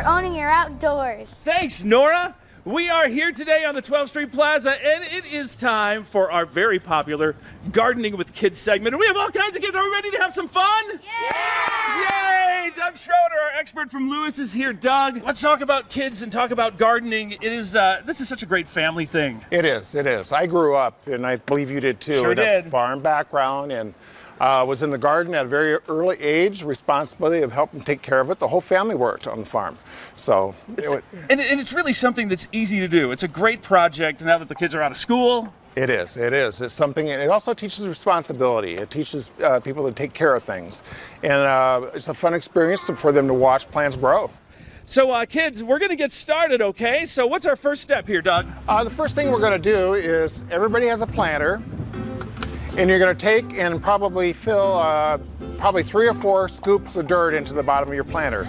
owning your outdoors. Thanks, Nora. We are here today on the 12th Street Plaza, and it is time for our very popular Gardening with Kids segment. And we have all kinds of kids. Are we ready to have some fun? Yeah! Yay! Doug Schroeder, our expert from Lewis, is here. Doug, let's talk about kids and talk about gardening. It is this is such a great family thing. It is, it is. I grew up, and I believe you did too, Sure in did. a farm background, and was in the garden at a very early age, responsibility of helping take care of it. The whole family worked on the farm. So, And it's really something that's easy to do. It's a great project now that the kids are out of school. it is, it is. It's something, and it also teaches responsibility. It teaches people to take care of things. And it's a fun experience for them to watch plants grow. So kids, we're gonna get started, okay? So what's our first step here, Doug? The first thing we're gonna do is, everybody has a planter, and you're gonna take and probably fill probably 3 or 4 scoops of dirt into the bottom of your planter.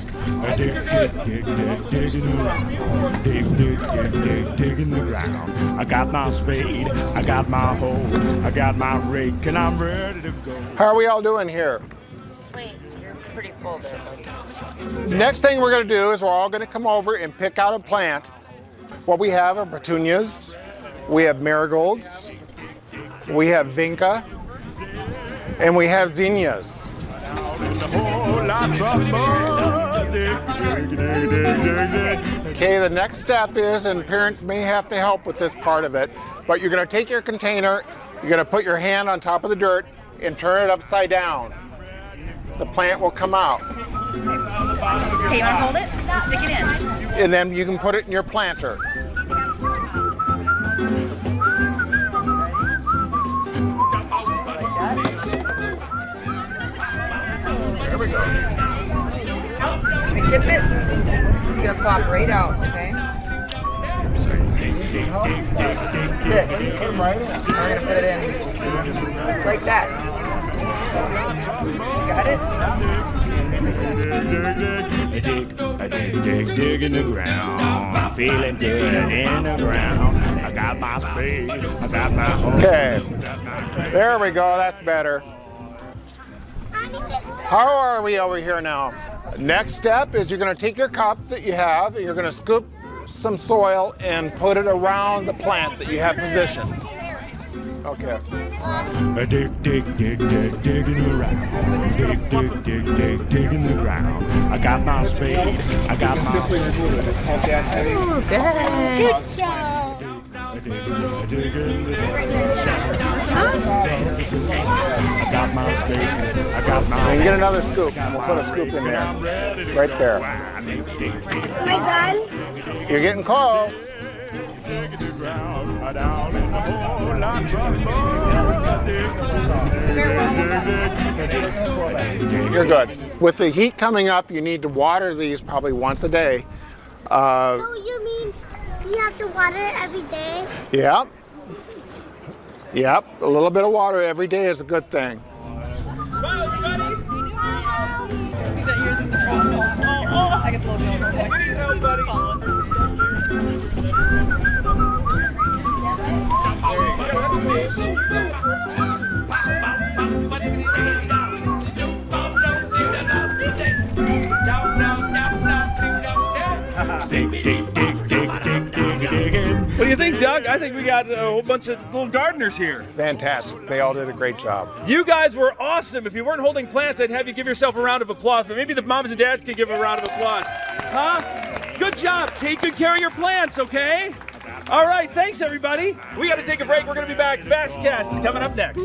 Digging the ground. I got my spade, I got my hoe, I got my rake, and I'm ready to go. How are we all doing here? Sweet, you're pretty full there, bud. Next thing we're gonna do is we're all gonna come over and pick out a plant. What we have are petunias, we have marigolds, we have vinca, and we have zinnias. Okay, the next step is, and parents may have to help with this part of it, but you're gonna take your container, you're gonna put your hand on top of the dirt and turn it upside down. The plant will come out. Okay, you want to hold it? And stick it in. And then you can put it in your planter. There we go. Can we tip it? It's going to pop right out, okay? This. We're going to put it in. Just like that. You got it? Dig in the ground. Feeling good in the ground. I got my spade, I got my hoe. Okay, there we go, that's better. How are we over here now? Next step is you're gonna take your cup that you have, you're gonna scoop some soil and put it around the plant that you have positioned. Okay. Digging around. Dig in the ground. I got my spade, I got my hoe. Good job. I got my spade, I got my And get another scoop. We'll put a scoop in there. Right there. Am I done? You're getting close. You're good. With the heat coming up, you need to water these probably once a day. So you mean you have to water it every day? Yep. Yep. A little bit of water every day is a good thing. Smile, everybody! Is that yours in the front? Oh, I get the little girl. I need help, buddy. What do you think, Doug? I think we got a whole bunch of little gardeners here. Fantastic. They all did a great job. You guys were awesome. If you weren't holding plants, I'd have you give yourself a round of applause, but maybe the moms and dads can give a round of applause. Huh? Good job. Take good care of your plants, okay? All right, thanks, everybody. We got to take a break. We're going to be back. Fast Cast is coming up next.